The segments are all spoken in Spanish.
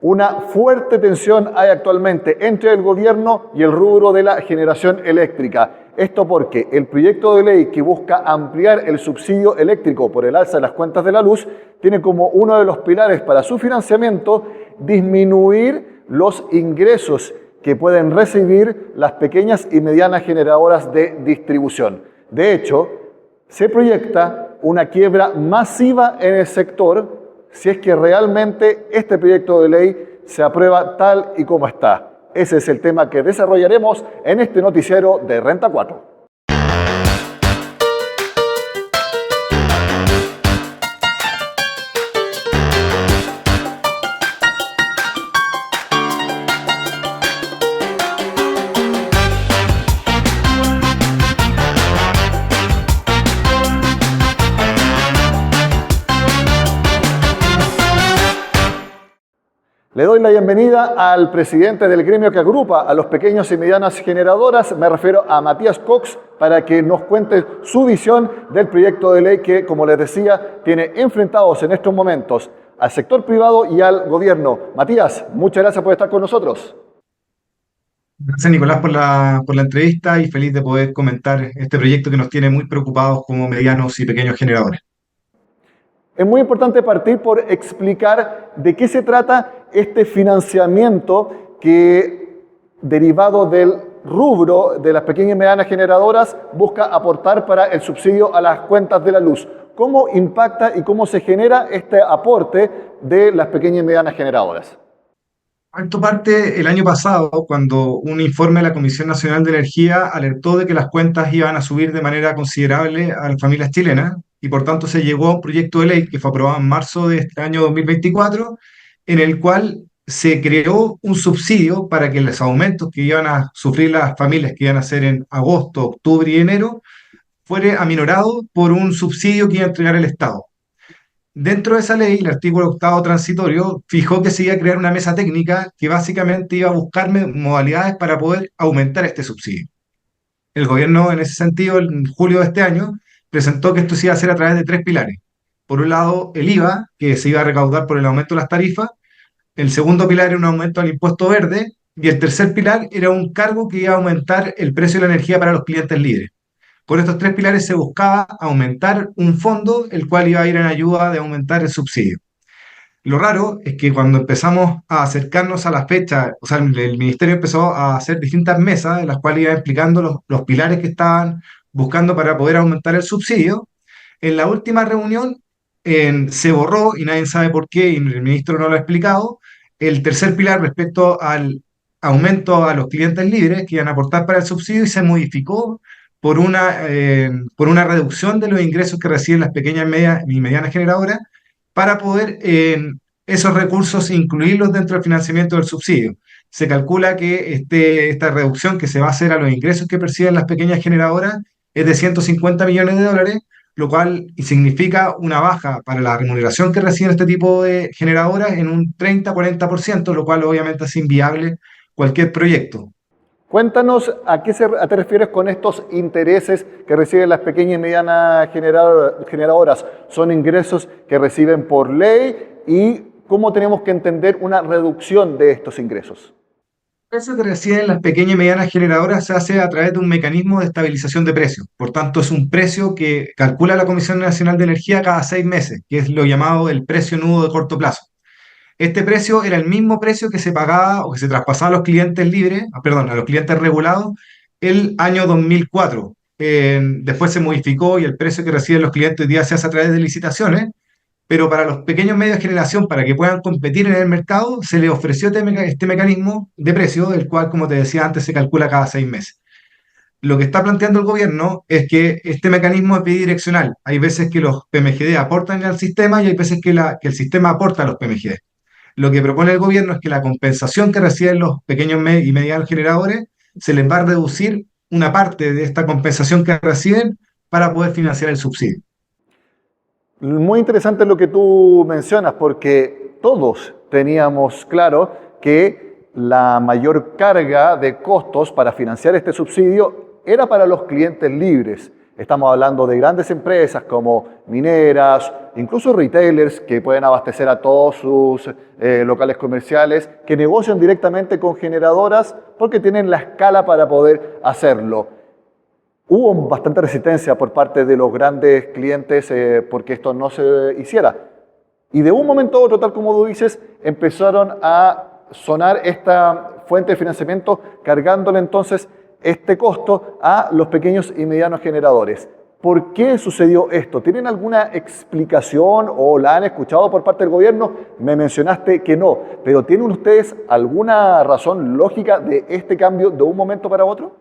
Una fuerte tensión hay actualmente entre el gobierno y el rubro de la generación eléctrica. Esto porque el proyecto de ley que busca ampliar el subsidio eléctrico por el alza de las cuentas de la luz tiene como uno de los pilares para su financiamiento disminuir los ingresos que pueden recibir las pequeñas y medianas generadoras de distribución. De hecho, se proyecta una quiebra masiva en el sector si es que realmente este proyecto de ley se aprueba tal y como está. Ese es el tema que desarrollaremos en este noticiero de Renta 4. Le doy la bienvenida al presidente del gremio que agrupa a los pequeños y medianas generadoras, me refiero a Matías Cox, para que nos cuente su visión del proyecto de ley que, como les decía, tiene enfrentados en estos momentos al sector privado y al gobierno. Matías, muchas gracias por estar con nosotros. Gracias, Nicolás, por la entrevista y feliz de poder comentar este proyecto que nos tiene muy preocupados como medianos y pequeños generadores. Es muy importante partir por explicar de qué se trata este financiamiento que, derivado del rubro de las pequeñas y medianas generadoras, busca aportar para el subsidio a las cuentas de la luz. ¿Cómo impacta y cómo se genera este aporte de las pequeñas y medianas generadoras? Esto parte el año pasado, cuando un informe de la Comisión Nacional de Energía alertó de que las cuentas iban a subir de manera considerable a las familias chilenas, y por tanto se llegó a un proyecto de ley que fue aprobado en marzo de este año 2024, en el cual se creó un subsidio para que los aumentos que iban a sufrir las familias, que iban a ser en agosto, octubre y enero, fuera aminorado por un subsidio que iba a entregar el Estado. Dentro de esa ley, el artículo octavo transitorio fijó que se iba a crear una mesa técnica que básicamente iba a buscar modalidades para poder aumentar este subsidio. El gobierno, en ese sentido, en julio de este año, presentó que esto se iba a hacer a través de tres pilares. Por un lado, el IVA, que se iba a recaudar por el aumento de las tarifas. El segundo pilar era un aumento al impuesto verde. Y el tercer pilar era un cargo que iba a aumentar el precio de la energía para los clientes libres. Con estos tres pilares se buscaba aumentar un fondo, el cual iba a ir en ayuda de aumentar el subsidio. Lo raro es que cuando empezamos a acercarnos a la fecha, o sea, el ministerio empezó a hacer distintas mesas en las cuales iba explicando los pilares que estaban buscando para poder aumentar el subsidio. En la última reunión se borró, y nadie sabe por qué, y el ministro no lo ha explicado, el tercer pilar respecto al aumento a los clientes libres que iban a aportar para el subsidio, y se modificó por una reducción de los ingresos que reciben las pequeñas y medianas generadoras para poder esos recursos incluirlos dentro del financiamiento del subsidio. Se calcula que esta reducción que se va a hacer a los ingresos que perciben las pequeñas generadoras es de 150 millones de dólares, lo cual significa una baja para la remuneración que reciben este tipo de generadoras en un 30-40%, lo cual obviamente hace inviable cualquier proyecto. Cuéntanos a qué te refieres con estos intereses que reciben las pequeñas y medianas generadoras. ¿Son ingresos que reciben por ley y cómo tenemos que entender una reducción de estos ingresos? El precio que reciben las pequeñas y medianas generadoras se hace a través de un mecanismo de estabilización de precios. Por tanto, es un precio que calcula la Comisión Nacional de Energía cada 6 meses, que es lo llamado el precio nudo de corto plazo. Este precio era el mismo precio que se pagaba o que se traspasaba a los clientes libres, a los clientes regulados, el año 2004. Después se modificó y el precio que reciben los clientes hoy día se hace a través de licitaciones, pero para los pequeños medios de generación, para que puedan competir en el mercado, se les ofreció este mecanismo de precio, el cual, como te decía antes, se calcula cada 6 meses. Lo que está planteando el gobierno es que este mecanismo es bidireccional. Hay veces que los PMGD aportan al sistema y hay veces que el sistema aporta a los PMGD. Lo que propone el gobierno es que la compensación que reciben los pequeños y medianos generadores se les va a reducir una parte de esta compensación que reciben para poder financiar el subsidio. Muy interesante lo que tú mencionas, porque todos teníamos claro que la mayor carga de costos para financiar este subsidio era para los clientes libres. Estamos hablando de grandes empresas como mineras, incluso retailers que pueden abastecer a todos sus locales comerciales, que negocian directamente con generadoras porque tienen la escala para poder hacerlo. Hubo bastante resistencia por parte de los grandes clientes porque esto no se hiciera. Y de un momento a otro, tal como tú dices, empezaron a sonar esta fuente de financiamiento, cargándole entonces este costo a los pequeños y medianos generadores. ¿Por qué sucedió esto? ¿Tienen alguna explicación o la han escuchado por parte del gobierno? Me mencionaste que no, pero ¿tienen ustedes alguna razón lógica de este cambio de un momento para otro?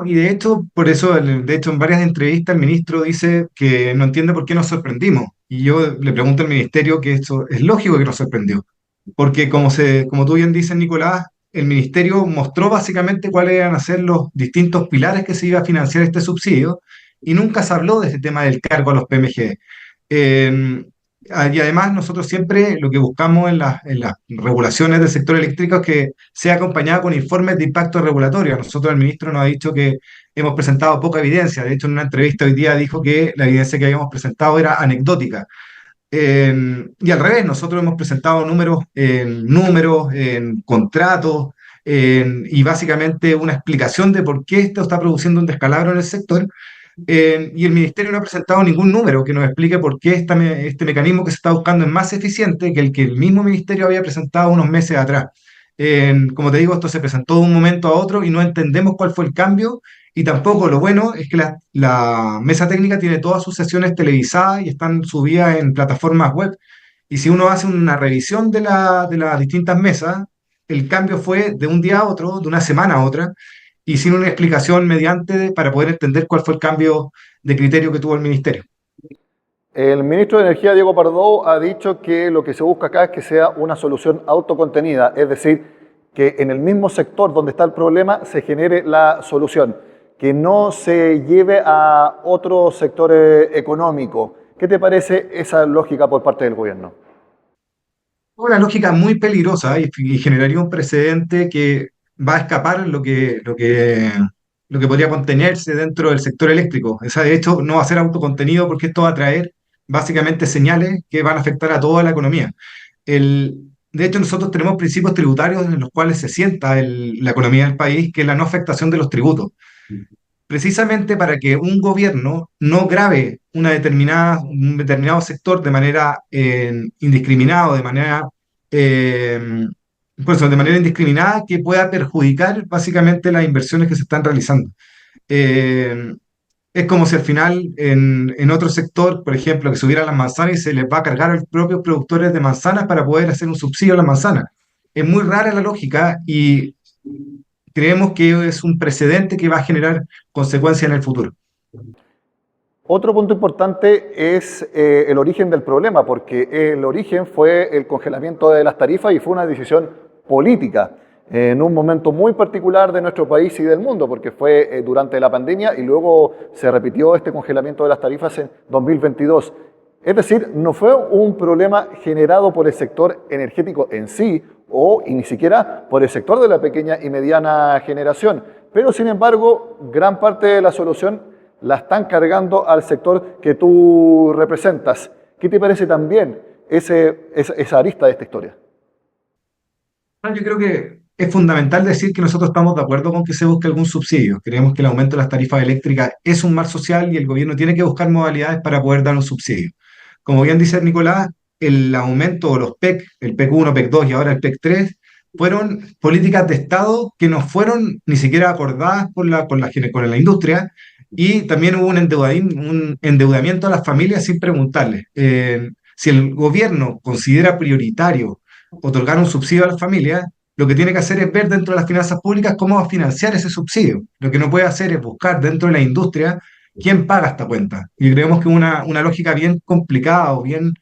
Y de hecho, por eso, de hecho, en varias entrevistas el ministro dice que no entiende por qué nos sorprendimos. Y yo le pregunto al ministerio que esto es lógico que nos sorprendió. Porque como tú bien dices, Nicolás, el ministerio mostró básicamente cuáles iban a ser los distintos pilares que se iba a financiar este subsidio y nunca se habló de este tema del cargo a los PMG. Eh, y además nosotros siempre lo que buscamos en las regulaciones del sector eléctrico es que sea acompañada con informes de impacto regulatorio. Nosotros el ministro nos ha dicho que hemos presentado poca evidencia. De hecho, en una entrevista hoy día dijo que la evidencia que habíamos presentado era anecdótica. Y al revés, nosotros hemos presentado números, en contratos, y básicamente una explicación de por qué esto está produciendo un descalabro en el sector. Y el ministerio no ha presentado ningún número que nos explique por qué este mecanismo que se está buscando es más eficiente que el mismo ministerio había presentado unos meses atrás. Como te digo, esto se presentó de un momento a otro y no entendemos cuál fue el cambio. Y tampoco lo bueno es que la mesa técnica tiene todas sus sesiones televisadas y están subidas en plataformas web. Y si uno hace una revisión de las distintas mesas, el cambio fue de un día a otro, de una semana a otra, y sin una explicación para poder entender cuál fue el cambio de criterio que tuvo el ministerio. El ministro de Energía, Diego Pardo, ha dicho que lo que se busca acá es que sea una solución autocontenida, es decir, que en el mismo sector donde está el problema se genere la solución, que no se lleve a otro sector económico. ¿Qué te parece esa lógica por parte del gobierno? Una lógica muy peligrosa y generaría un precedente que va a escapar lo que podría contenerse dentro del sector eléctrico. O sea, de hecho, no va a ser autocontenido porque esto va a traer básicamente señales que van a afectar a toda la economía. De hecho, nosotros tenemos principios tributarios en los cuales se sienta la economía del país, que es la no afectación de los tributos precisamente para que un gobierno no grave un determinado sector de manera indiscriminada, eh, de manera indiscriminada que pueda perjudicar básicamente las inversiones que se están realizando. Eh, es como si al final en otro sector, por ejemplo, que subieran las manzanas y se les va a cargar a los propios productores de manzanas para poder hacer un subsidio a las manzanas. Es muy rara la lógica y creemos que es un precedente que va a generar consecuencias en el futuro. Otro punto importante es el origen del problema, porque el origen fue el congelamiento de las tarifas y fue una decisión política en un momento muy particular de nuestro país y del mundo, porque fue durante la pandemia y luego se repitió este congelamiento de las tarifas en 2022. Es decir, no fue un problema generado por el sector energético en sí, y ni siquiera por el sector de la pequeña y mediana generación. Pero sin embargo, gran parte de la solución la están cargando al sector que tú representas. ¿Qué te parece también esa arista de esta historia? Yo creo que es fundamental decir que nosotros estamos de acuerdo con que se busque algún subsidio. Creemos que el aumento de las tarifas eléctricas es un mal social y el gobierno tiene que buscar modalidades para poder dar un subsidio. Como bien dice Nicolás, el aumento de los PEC, el PEC 1, PEC 2 y ahora el PEC 3, fueron políticas de Estado que no fueron ni siquiera acordadas con la industria y también hubo un endeudamiento a las familias sin preguntarles. Si el gobierno considera prioritario otorgar un subsidio a las familias, lo que tiene que hacer es ver dentro de las finanzas públicas cómo va a financiar ese subsidio. Lo que no puede hacer es buscar dentro de la industria quién paga esta cuenta. Y creemos que es una lógica bien complicada o bien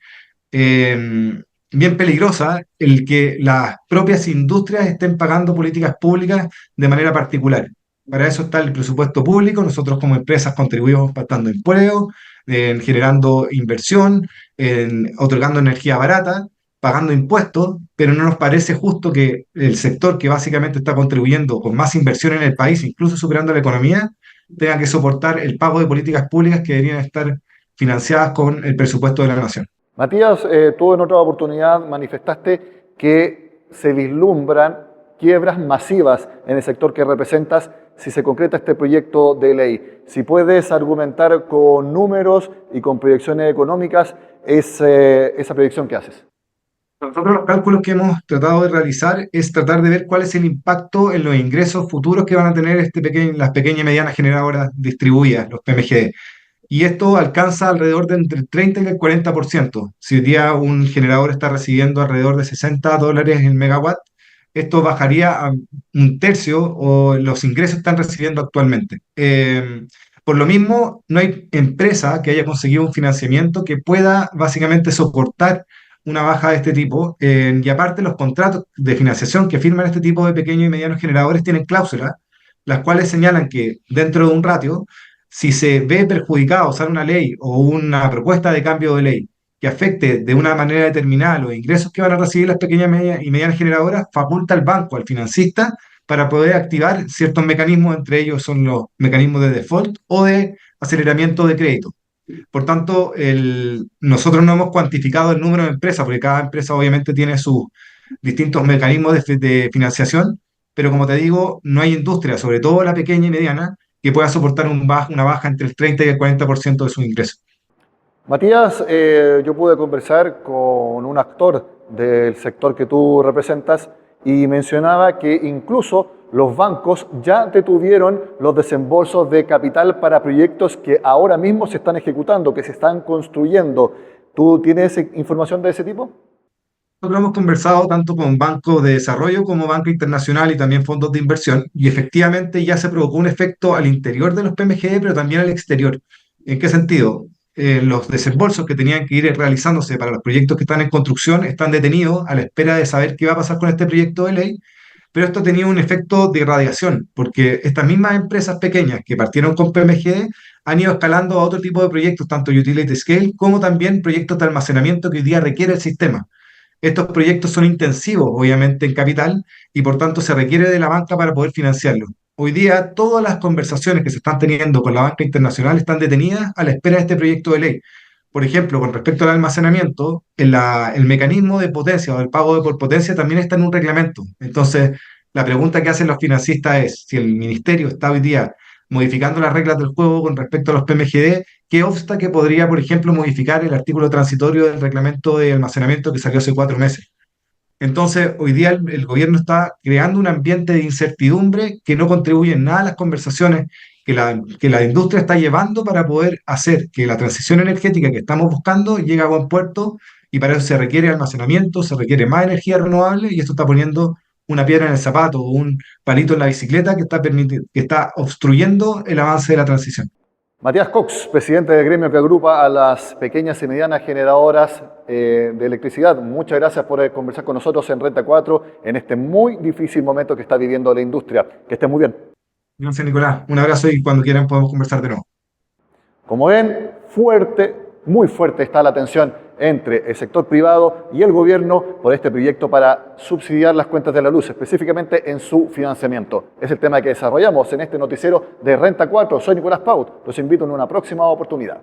peligrosa el que las propias industrias estén pagando políticas públicas de manera particular. Para eso está el presupuesto público. Nosotros como empresas contribuimos pagando empleo, generando inversión, otorgando energía barata, pagando impuestos, pero no nos parece justo que el sector que básicamente está contribuyendo con más inversión en el país, incluso superando la economía, tenga que soportar el pago de políticas públicas que deberían estar financiadas con el presupuesto de la nación. Matías, tú en otra oportunidad manifestaste que se vislumbran quiebras masivas en el sector que representas si se concreta este proyecto de ley. Si puedes argumentar con números y con proyecciones económicas esa proyección que haces. Nosotros los cálculos que hemos tratado de realizar es tratar de ver cuál es el impacto en los ingresos futuros que van a tener las pequeñas y medianas generadoras distribuidas, los PMGD. Y esto alcanza alrededor de entre el 30 y el 40%. Si hoy día un generador está recibiendo alrededor de $60 el megawatt, esto bajaría a un tercio o los ingresos que están recibiendo actualmente. Por lo mismo, no hay empresa que haya conseguido un financiamiento que pueda básicamente soportar una baja de este tipo. Y aparte, los contratos de financiación que firman este tipo de pequeños y medianos generadores tienen cláusulas, las cuales señalan que dentro de un ratio, si se ve perjudicado, sale una ley o una propuesta de cambio de ley que afecte de una manera determinada los ingresos que van a recibir las pequeñas y medianas generadoras, faculta al banco, al financista, para poder activar ciertos mecanismos, entre ellos son los mecanismos de default o de aceleramiento de crédito. Por tanto, nosotros no hemos cuantificado el número de empresas, porque cada empresa obviamente tiene sus distintos mecanismos de financiación, pero como te digo, no hay industria, sobre todo la pequeña y mediana, que pueda soportar una baja entre el 30 y el 40% de sus ingresos. Matías, yo pude conversar con un actor del sector que tú representas y mencionaba que incluso los bancos ya detuvieron los desembolsos de capital para proyectos que ahora mismo se están ejecutando, que se están construyendo. ¿Tú tienes información de ese tipo? Nosotros hemos conversado tanto con bancos de desarrollo como Banco Internacional y también fondos de inversión, y efectivamente ya se provocó un efecto al interior de los PMGD, pero también al exterior. ¿En qué sentido? Los desembolsos que tenían que ir realizándose para los proyectos que están en construcción están detenidos a la espera de saber qué va a pasar con este proyecto de ley, pero esto tenía un efecto de radiación, porque estas mismas empresas pequeñas que partieron con PMGD han ido escalando a otro tipo de proyectos, tanto utility scale como también proyectos de almacenamiento que hoy día requiere el sistema. Estos proyectos son intensivos, obviamente, en capital y por tanto se requiere de la banca para poder financiarlos. Hoy día todas las conversaciones que se están teniendo con la banca internacional están detenidas a la espera de este proyecto de ley. Por ejemplo, con respecto al almacenamiento, el mecanismo de potencia o el pago de por potencia también está en un reglamento. Entonces, la pregunta que hacen los financistas es si el ministerio está hoy día modificando las reglas del juego con respecto a los PMGD, ¿qué obsta que podría, por ejemplo, modificar el artículo transitorio del reglamento de almacenamiento que salió hace 4 meses? Entonces, hoy día el gobierno está creando un ambiente de incertidumbre que no contribuye en nada a las conversaciones que la industria está llevando para poder hacer que la transición energética que estamos buscando llegue a buen puerto, y para eso se requiere almacenamiento, se requiere más energía renovable, y esto está poniendo una piedra en el zapato o un palito en la bicicleta que está obstruyendo el avance de la transición. Matías Cox, presidente del gremio que agrupa a las pequeñas y medianas generadoras de electricidad. Muchas gracias por conversar con nosotros en Renta 4 en este muy difícil momento que está viviendo la industria. Que esté muy bien. Gracias, Nicolás. Un abrazo y cuando quieran podemos conversar de nuevo. Como ven, fuerte, muy fuerte está la tensión entre el sector privado y el gobierno por este proyecto para subsidiar las cuentas de la luz, específicamente en su financiamiento. Es el tema que desarrollamos en este noticiero de Renta 4. Soy Nicolás Paut. Los invito en una próxima oportunidad.